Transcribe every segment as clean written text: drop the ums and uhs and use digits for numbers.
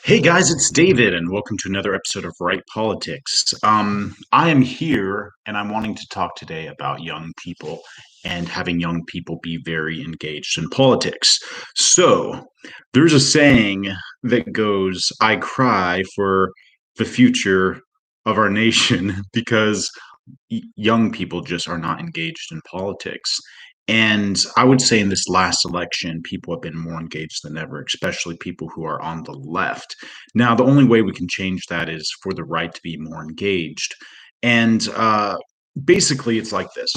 Hey guys, it's David, and welcome to another episode of Right Politics. I am here and I'm wanting to talk today about young people and having young people be very engaged in politics. So, there's a saying that goes, I cry for the future of our nation because young people just are not engaged in politics. And I would say in this last election, people have been more engaged than ever, especially people who are on the left. Now, the only way we can change that is for the right to be more engaged. And basically, it's like this: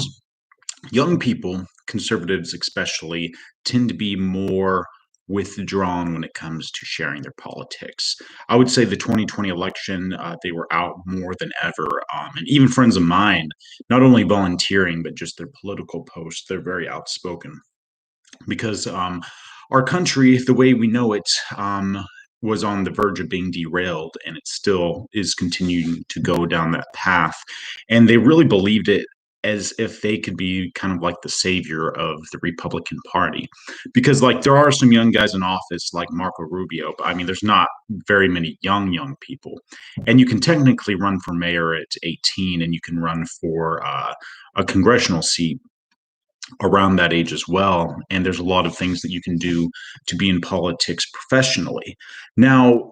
young people, conservatives especially, tend to be more withdrawn when it comes to sharing their politics. I would say the 2020 election, they were out more than ever. And even friends of mine, not only volunteering, but just their political posts, they're very outspoken because our country, the way we know it, was on the verge of being derailed, and it still is continuing to go down that path. And they really believed it as if they could be kind of like the savior of the Republican Party. Because, like, there are some young guys in office like Marco Rubio, but I mean, there's not very many young people. And you can technically run for mayor at 18, and you can run for a congressional seat around that age as well. And there's a lot of things that you can do to be in politics professionally. Now,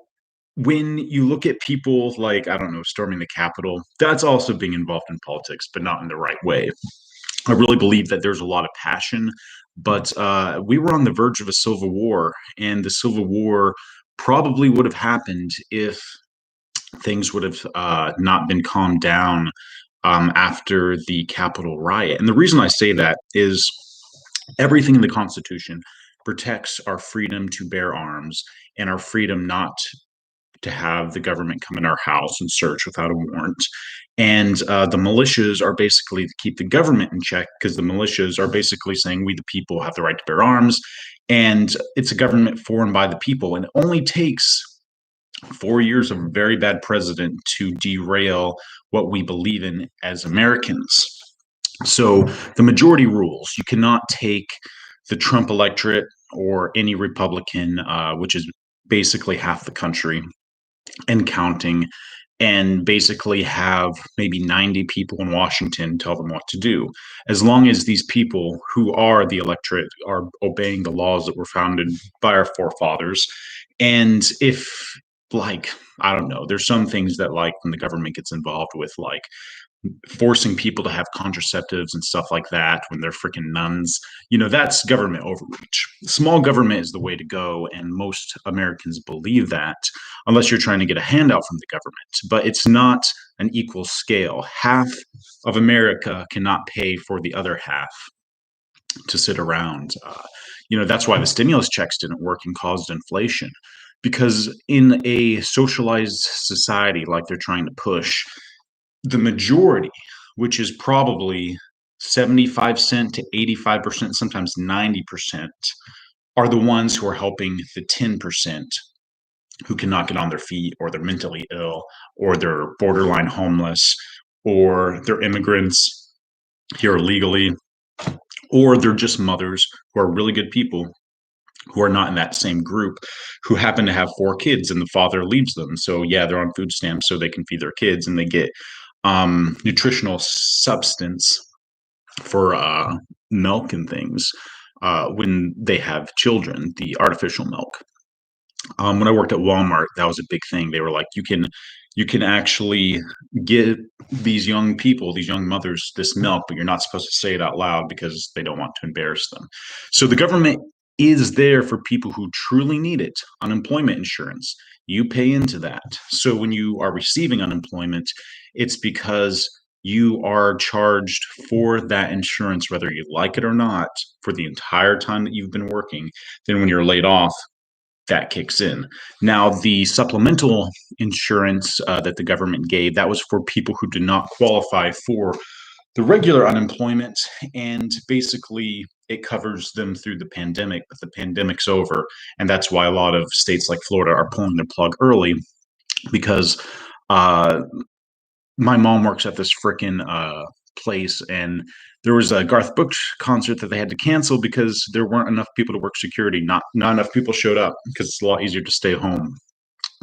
when you look at people like, I don't know, storming the Capitol, that's also being involved in politics, but not in the right way. I really believe that there's a lot of passion, but we were on the verge of a civil war, and the civil war probably would have happened if things would have not been calmed down after the Capitol riot. And the reason I say that is everything in the Constitution protects our freedom to bear arms and our freedom not to have the government come in our house and search without a warrant. And the militias are basically to keep the government in check because the militias are basically saying we, the people, have the right to bear arms. And it's a government for and by the people. And it only takes 4 years of a very bad president to derail what we believe in as Americans. So the majority rules. You cannot take the Trump electorate or any Republican, which is basically half the country and counting, and basically have maybe 90 people in Washington tell them what to do. As long as these people who are the electorate are obeying the laws that were founded by our forefathers. And if, like, I don't know, there's some things that, like, when the government gets involved with, like, forcing people to have contraceptives and stuff like that when they're freaking nuns, that's government overreach. Small government is the way to go, and most Americans believe that, unless you're trying to get a handout from the government. But it's not an equal scale. Half of America cannot pay for the other half to sit around. That's why the stimulus checks didn't work and caused inflation. Because in a socialized society like they're trying to push, the majority, which is probably 75% to 85%, sometimes 90%, are the ones who are helping the 10% who cannot get on their feet, or they're mentally ill, or they're borderline homeless, or they're immigrants here illegally, or they're just mothers who are really good people who are not in that same group, who happen to have four kids and the father leaves them. So yeah, they're on food stamps so they can feed their kids, and they get nutritional substance for milk and things when they have children, the artificial milk. When I worked at Walmart, that was a big thing. They were like, you can actually give these young people, these young mothers, this milk, but you're not supposed to say it out loud because they don't want to embarrass them. So the government is there for people who truly need it. Unemployment insurance, you pay into that. So when you are receiving unemployment, it's because you are charged for that insurance, whether you like it or not, for the entire time that you've been working. Then when you're laid off, that kicks in. Now, the supplemental insurance that the government gave, that was for people who did not qualify for the regular unemployment, and basically it covers them through the pandemic, but the pandemic's over, and that's why a lot of states like Florida are pulling the plug early because uh, my mom works at this freaking place, and there was a Garth Brooks concert that they had to cancel because there weren't enough people to work security. Not enough people showed up because it's a lot easier to stay home.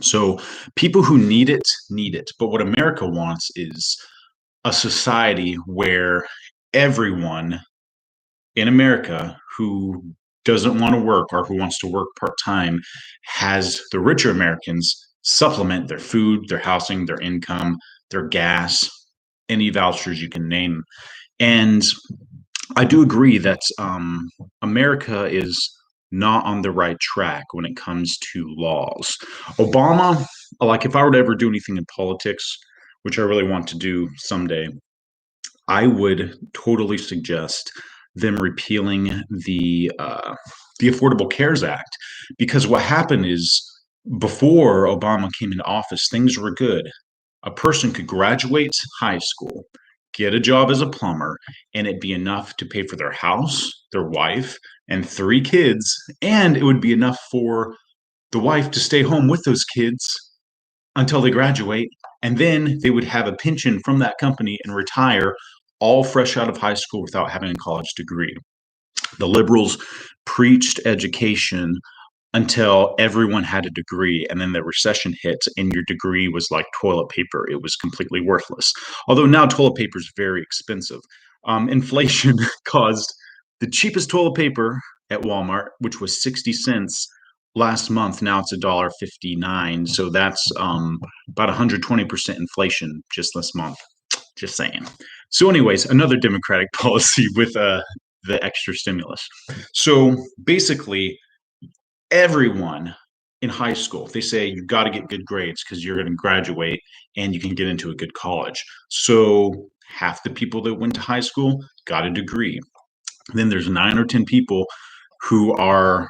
So people who need it. But what America wants is a society where everyone in America who doesn't want to work or who wants to work part time has the richer Americans supplement their food, their housing, their income, their gas, any vouchers you can name. And I do agree that America is not on the right track when it comes to laws. Obama, like if I were to ever do anything in politics, which I really want to do someday, I would totally suggest them repealing the Affordable Cares Act, because what happened is before Obama came into office, things were good. A person could graduate high school, get a job as a plumber, and it'd be enough to pay for their house, their wife, and three kids, and it would be enough for the wife to stay home with those kids until they graduate, and then they would have a pension from that company and retire all fresh out of high school without having a college degree. The liberals preached education until everyone had a degree, and then the recession hit and your degree was like toilet paper. It was completely worthless. Although now toilet paper is very expensive. Inflation caused the cheapest toilet paper at Walmart, which was 60 cents last month. Now it's $1.59. So that's about 120% inflation just this month. Just saying. So, anyways, another Democratic policy with the extra stimulus. So basically, everyone in high school, they say you've got to get good grades because you're going to graduate and you can get into a good college. So half the people that went to high school got a degree. Then there's 9 or 10 people who are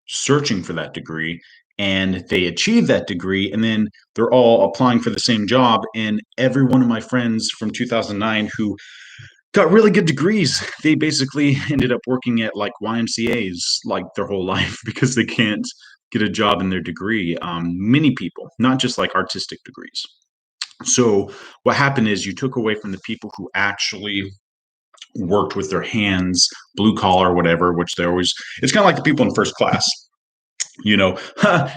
searching for that degree and they achieve that degree and then they're all applying for the same job. And every one of my friends from 2009 who got really good degrees, they basically ended up working at like YMCA's like their whole life because they can't get a job in their degree. Many people, not just like artistic degrees. So what happened is you took away from the people who actually worked with their hands, blue collar, whatever, which they always, it's kind of like the people in first class, you know,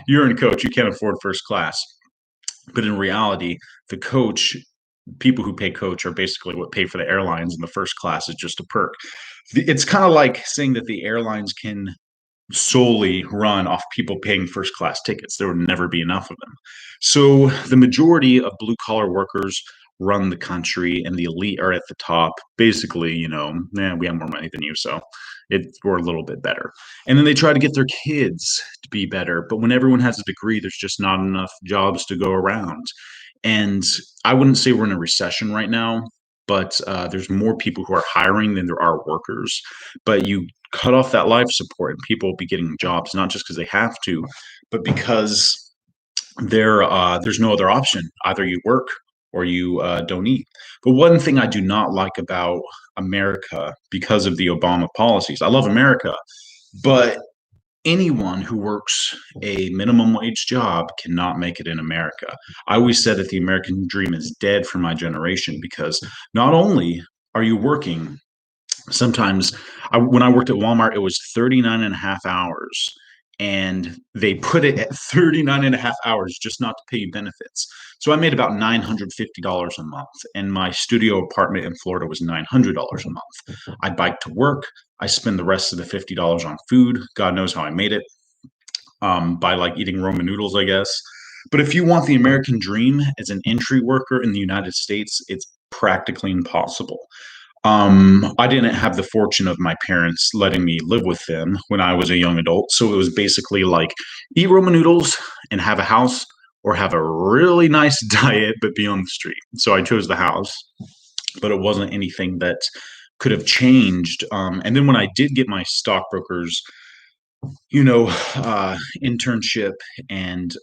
you're in coach, you can't afford first class. But in reality, the coach, people who pay coach are basically what pay for the airlines, and the first class is just a perk. It's kind of like saying that the airlines can solely run off people paying first class tickets. There would never be enough of them. So the majority of blue collar workers run the country and the elite are at the top. Basically, we have more money than you, so we're a little bit better. And then they try to get their kids to be better. But when everyone has a degree, there's just not enough jobs to go around. And I wouldn't say we're in a recession right now, but there's more people who are hiring than there are workers. But you cut off that life support and people will be getting jobs, not just because they have to, but because there's no other option. Either you work or you don't eat. But one thing I do not like about America because of the Obama policies, I love America, but anyone who works a minimum wage job cannot make it in America. I always said that the American dream is dead for my generation because not only are you working, sometimes when I worked at Walmart, it was 39 and a half hours. And they put it at 39 and a half hours just not to pay you benefits. So I made about $950 a month. And my studio apartment in Florida was $900 a month. I bike to work. I spend the rest of the $50 on food. God knows how I made it, by like eating Roman noodles, I guess. But if you want the American dream as an entry worker in the United States, it's practically impossible. I didn't have the fortune of my parents letting me live with them when I was a young adult. So it was basically like eat Roman noodles and have a house or have a really nice diet, but be on the street. So I chose the house, but it wasn't anything that could have changed. And then when I did get my stockbrokers, internship and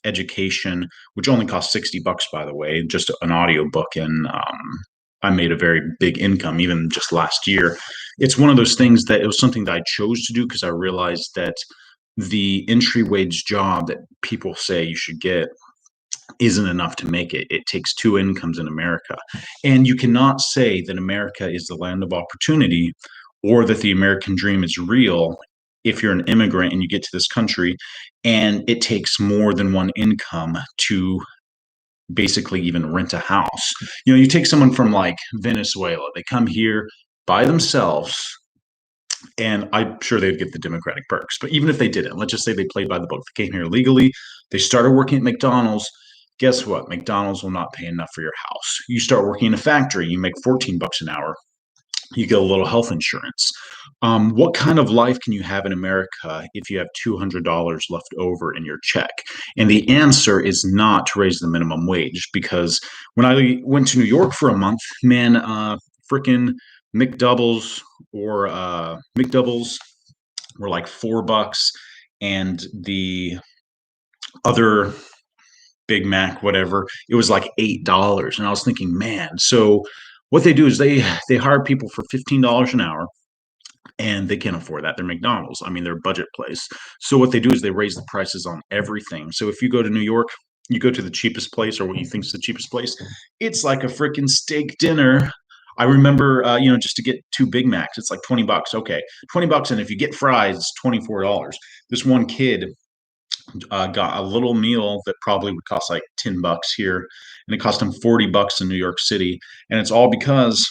education, which only cost $60, by the way, just an audio book. And I made a very big income even just last year. It's one of those things that it was something that I chose to do because I realized that the entry wage job that people say you should get isn't enough to make it. It takes two incomes in America. And you cannot say that America is the land of opportunity or that the American dream is real if you're an immigrant and you get to this country and it takes more than one income to basically even rent a house. You take someone from like Venezuela, they come here by themselves, and I'm sure they'd get the democratic perks. But even if they didn't, let's just say they played by the book, they came here legally, they started working at McDonald's. Guess what? McDonald's will not pay enough for your house. You start working in a factory, you make 14 bucks an hour, you get a little health insurance. What kind of life can you have in America if you have $200 left over in your check? And the answer is not to raise the minimum wage, because when I went to New York for a month, man, freaking McDoubles McDoubles were like $4, and the other Big Mac, whatever, it was like $8. And I was thinking, man, so what they do is they hire people for $15 an hour, and they can't afford that. They're McDonald's. I mean, they're a budget place. So what they do is they raise the prices on everything. So if you go to New York, you go to the cheapest place, or what you think is the cheapest place, it's like a freaking steak dinner. I remember, just to get two Big Macs, it's like $20. Okay, $20, and if you get fries, it's $24. This one kid got a little meal that probably would cost like $10 here, and it cost him $40 in New York City, and it's all because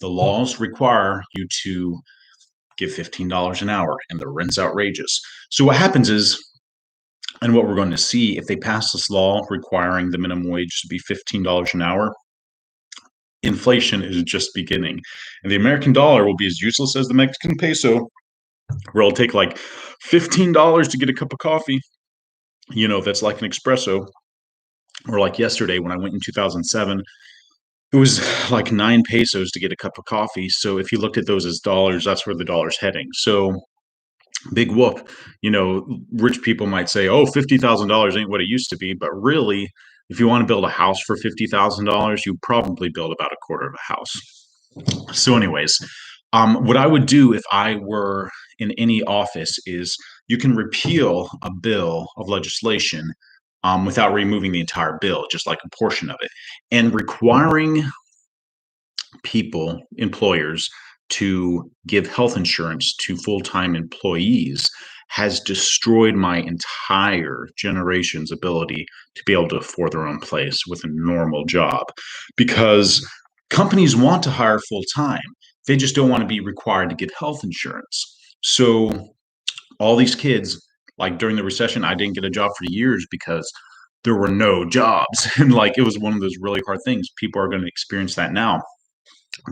the laws require you to give $15 an hour, and the rent's outrageous. So what happens is, and what we're going to see, if they pass this law requiring the minimum wage to be $15 an hour, inflation is just beginning. And the American dollar will be as useless as the Mexican peso, where it'll take like $15 to get a cup of coffee, that's like an espresso. Or like yesterday when I went in 2007, it was like 9 pesos to get a cup of coffee. So if you looked at those as dollars, that's where the dollar's heading. So big whoop. Rich people might say, "Oh, $50,000 ain't what it used to be," but really, if you want to build a house for $50,000, you probably build about a quarter of a house. So, anyways, what I would do if I were in any office is you can repeal a bill of legislation without removing the entire bill, just like a portion of it, and requiring employers, to give health insurance to full-time employees has destroyed my entire generation's ability to be able to afford their own place with a normal job, because companies want to hire full-time. They just don't want to be required to give health insurance. So all these kids, like during the recession, I didn't get a job for years because there were no jobs. And like it was one of those really hard things. People are going to experience that now,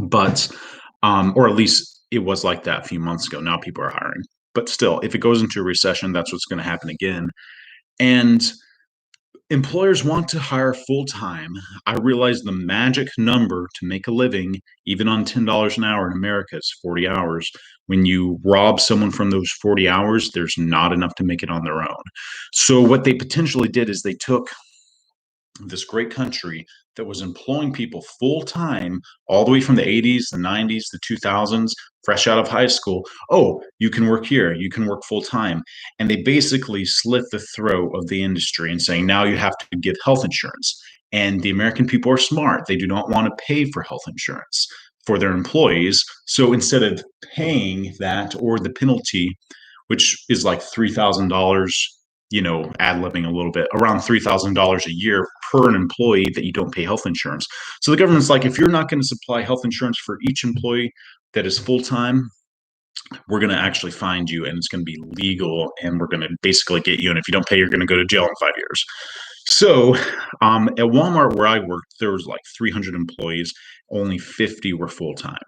but or at least it was like that a few months ago. Now people are hiring, but still, if it goes into a recession, that's what's going to happen again. And employers want to hire full time. I realize the magic number to make a living, even on $10 an hour in America, is 40 hours. When you rob someone from those 40 hours, there's not enough to make it on their own. So what they potentially did is they took this great country that was employing people full time all the way from the 80s, the 90s, the 2000s, fresh out of high school. Oh, you can work here, you can work full time. And they basically slit the throat of the industry and saying, now you have to give health insurance. And the American people are smart. They do not want to pay for health insurance for their employees. So instead of paying that, or the penalty, which is like $3,000, ad libbing a little bit, around $3,000 a year per an employee that you don't pay health insurance. So the government's like, if you're not going to supply health insurance for each employee that is full time, we're going to actually find you, and it's going to be legal, and we're going to basically get you. And if you don't pay, you're going to go to jail in 5 years. So at Walmart, where I worked, there was like 300 employees, only 50 were full time,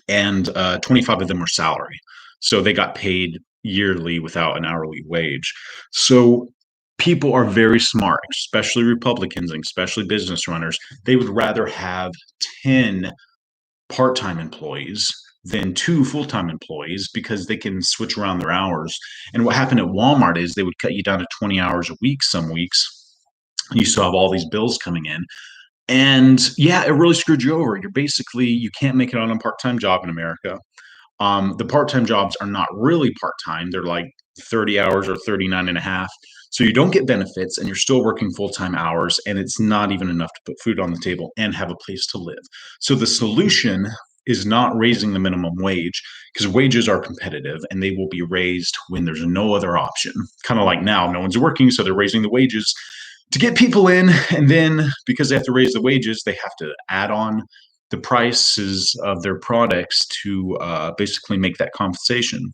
and 25 of them were salary. So they got paid yearly without an hourly wage. So people are very smart, especially Republicans and especially business runners. They would rather have 10 part-time employees than two full-time employees, because they can switch around their hours. And what happened at Walmart is they would cut you down to 20 hours a week some weeks. You still have all these bills coming in. And yeah, it really screwed you over. You can't make it on a part-time job in America. The part-time jobs are not really part-time. They're like 30 hours or 39 and a half. So you don't get benefits, and you're still working full-time hours, and it's not even enough to put food on the table and have a place to live. So the solution is not raising the minimum wage because wages are competitive and they will be raised when there's no other option. Kind of like now, no one's working, so they're raising the wages to get people in. And then because they have to raise the wages, they have to add on the prices of their products to basically make that compensation.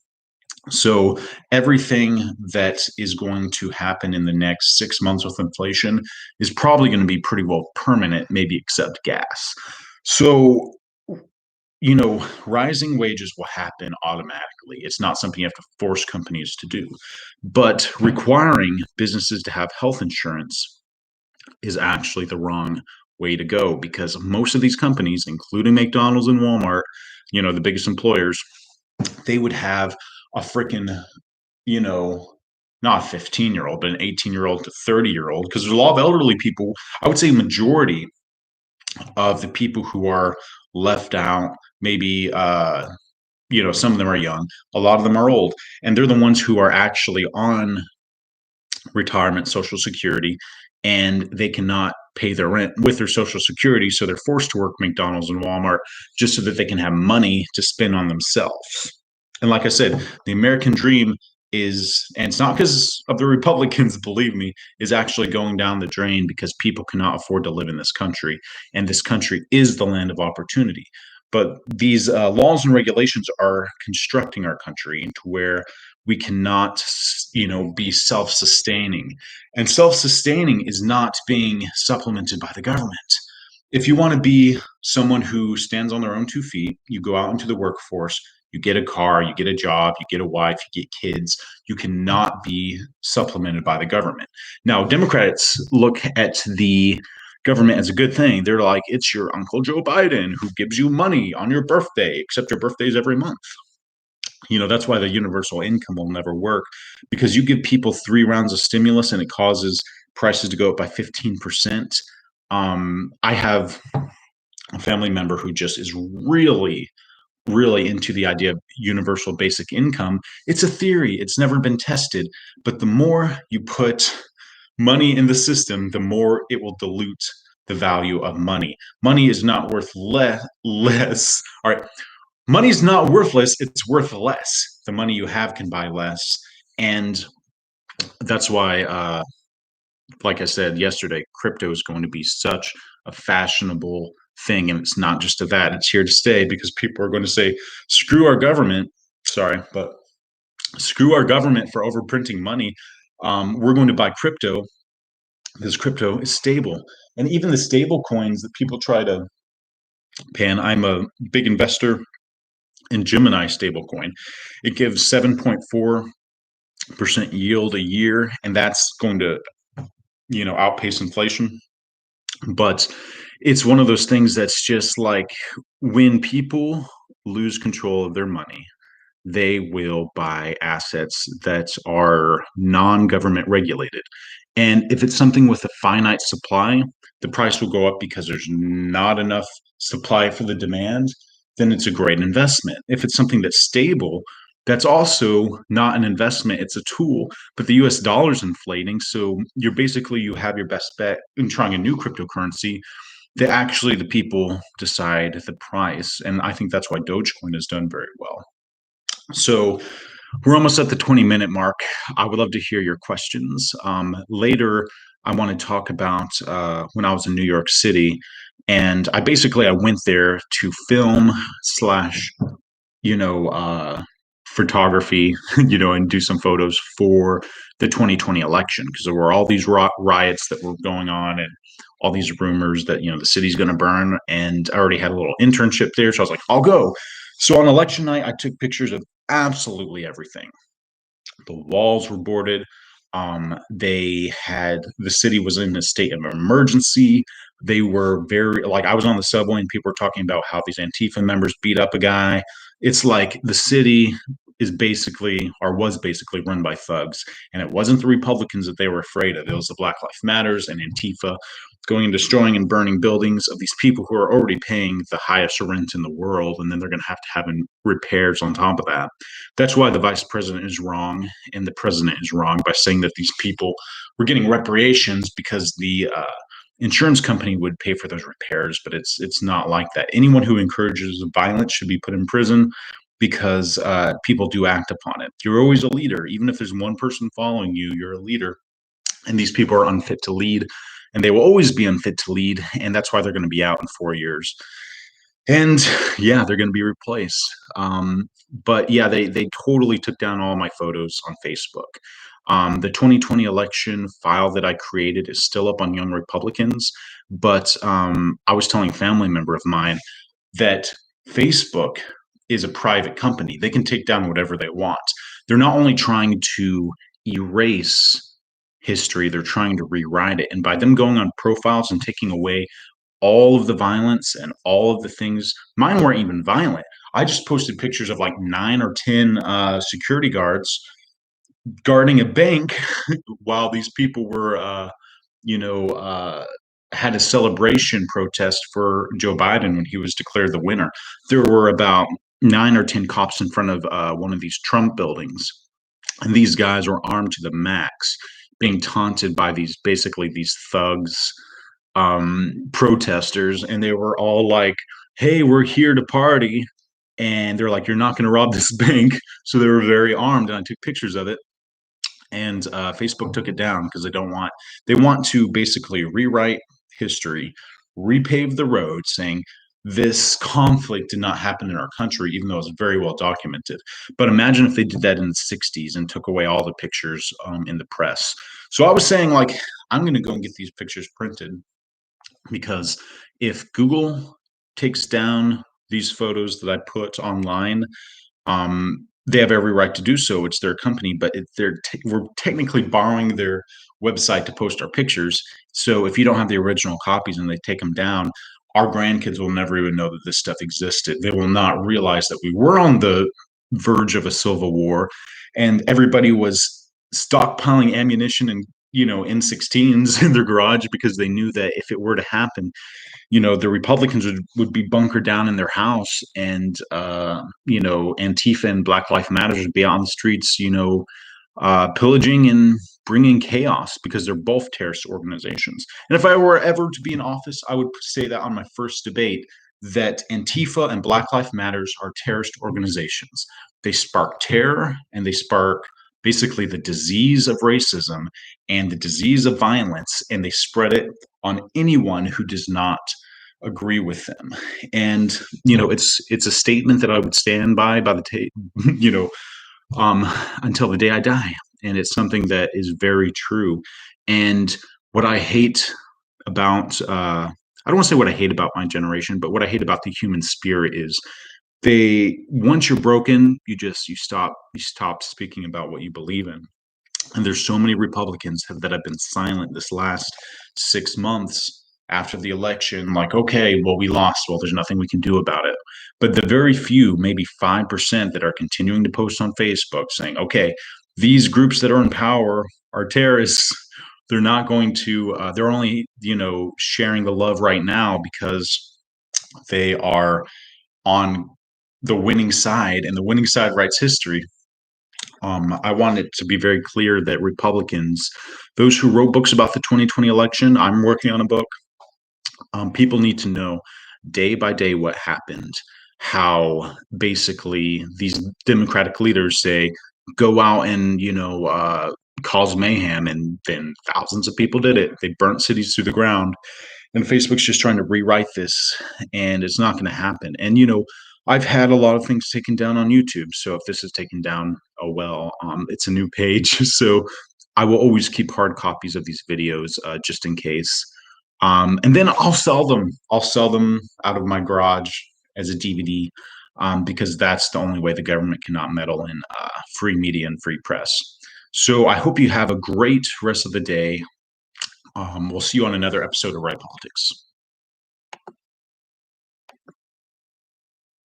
So everything that is going to happen in the next 6 months with inflation is probably going to be pretty well permanent, maybe except gas. So, rising wages will happen automatically. It's not something you have to force companies to do. But requiring businesses to have health insurance is actually the wrong way to go because most of these companies, including McDonald's and Walmart, the biggest employers, they would have a freaking you know, not a 15-year-old, but an 18-year-old to 30-year-old, because there's a lot of elderly people. I would say majority of the people who are left out, maybe, some of them are young, a lot of them are old, and they're the ones who are actually on retirement social security, and they cannot pay their rent with their social security, so they're forced to work McDonald's and Walmart just so that they can have money to spend on themselves. And like I said, the American dream is, and it's not because of the Republicans, believe me, is actually going down the drain because people cannot afford to live in this country. And this country is the land of opportunity. But these laws and regulations are constructing our country into where we cannot, be self-sustaining. And self-sustaining is not being supplemented by the government. If you want to be someone who stands on their own 2 feet, you go out into the workforce, you get a car, you get a job, you get a wife, you get kids. You cannot be supplemented by the government. Now, Democrats look at the government as a good thing. They're like, it's your Uncle Joe Biden who gives you money on your birthday, except your birthday's every month. That's why the universal income will never work because you give people 3 rounds of stimulus and it causes prices to go up by 15%. I have a family member who just is really, really into the idea of universal basic income. It's a theory, it's never been tested, but the more you put money in the system, the more it will dilute the value of money. Money is not worth less. All right, money's not worthless, it's worth less. The money you have can buy less. And that's why, like I said yesterday, crypto is going to be such a fashionable thing. And it's not just to that, it's here to stay because people are going to say, screw our government. Sorry, but screw our government for overprinting money. We're going to buy crypto because crypto is stable. And even the stable coins that people try to pan, I'm a big investor in Gemini stablecoin. It gives 7.4% yield a year, and that's going to, outpace inflation. But it's one of those things that's just like when people lose control of their money, they will buy assets that are non-government regulated. And if it's something with a finite supply, the price will go up because there's not enough supply for the demand, then it's a great investment. If it's something that's stable, that's also not an investment, it's a tool. But the US dollar is inflating. So you have your best bet in trying a new cryptocurrency that actually the people decide the price. And I think that's why Dogecoin has done very well. So we're almost at the 20-minute mark. I would love to hear your questions. Later, I want to talk about when I was in New York City, and I went there to film slash, you know, uh, photography, and do some photos for the 2020 election because there were all these riots that were going on and all these rumors that the city's going to burn. And I already had a little internship there, so I was like, I'll go. So on election night, I took pictures of absolutely everything. The walls were boarded. The city was in a state of emergency. They were very, like, I was on the subway and people were talking about how these Antifa members beat up a guy. It's like the city is basically, or was basically, run by thugs. And it wasn't the Republicans that they were afraid of. It was the Black Lives Matters and Antifa going and destroying and burning buildings of these people who are already paying the highest rent in the world. And then they're going to have repairs on top of that. That's why the vice president is wrong and the president is wrong by saying that these people were getting reparations because the insurance company would pay for those repairs, but it's not like that. Anyone who encourages violence should be put in prison because people do act upon it. You're always a leader, even if there's one person following you. You're a leader, and these people are unfit to lead, and they will always be unfit to lead, and that's why they're going to be out in 4 years. And yeah, they're going to be replaced. But yeah, they totally took down all my photos on Facebook. The 2020 election file that I created is still up on Young Republicans, but I was telling a family member of mine that Facebook is a private company. They can take down whatever they want. They're not only trying to erase history, they're trying to rewrite it. And by them going on profiles and taking away all of the violence and all of the things, mine weren't even violent. I just posted pictures of like 9 or 10 security guards guarding a bank while these people were, you know, had a celebration protest for Joe Biden when he was declared the winner. There were about 9 or 10 cops in front of one of these Trump buildings, and these guys were armed to the max, being taunted by these thugs, protesters, and they were all like, "Hey, we're here to party," and they're like, "You're not going to rob this bank." So they were very armed, and I took pictures of it, and Facebook took it down because they want to basically rewrite history, repave the road, saying this conflict did not happen in our country, even though it's very well documented. But imagine if they did that in the 60s and took away all the pictures in the press. So I was saying, like, I'm going to go and get these pictures printed, because if Google takes down these photos that I put online, they have every right to do so. It's their company, but we're technically borrowing their website to post our pictures. So if you don't have the original copies and they take them down, our grandkids will never even know that this stuff existed. They will not realize that we were on the verge of a civil war, and everybody was stockpiling ammunition and M16s in their garage because they knew that if it were to happen, the Republicans would be bunkered down in their house, and Antifa and Black Lives Matter would be out on the streets, pillaging and bringing chaos, because they're both terrorist organizations. And if I were ever to be in office, I would say that on my first debate, that Antifa and Black Lives Matters are terrorist organizations. They spark terror, and they spark basically the disease of racism and the disease of violence, and they spread it on anyone who does not agree with them. And it's a statement that I would stand by you know until the day I die. And it's something that is very true. And what I hate about I don't want to say what I hate about my generation, but what I hate about the human spirit is, once you're broken, you stop speaking about what you believe in. And there's so many Republicans that have been silent this last 6 months after the election, like, okay, well, we lost. Well, there's nothing we can do about it. But the very few, maybe 5%, that are continuing to post on Facebook saying, okay, these groups that are in power are terrorists. They're not going to, they're only, sharing the love right now because they are on the winning side, and the winning side writes history. I want it to be very clear that Republicans, those who wrote books about the 2020 election, I'm working on a book. People need to know day by day what happened, how basically these Democratic leaders say, go out and, cause mayhem. And then thousands of people did it. They burnt cities to the ground. And Facebook's just trying to rewrite this, and it's not going to happen. And I've had a lot of things taken down on YouTube, so if this is taken down, oh well, it's a new page. So I will always keep hard copies of these videos, just in case. And then I'll sell them out of my garage as a DVD, because that's the only way the government cannot meddle in free media and free press. So I hope you have a great rest of the day. We'll see you on another episode of Right Politics.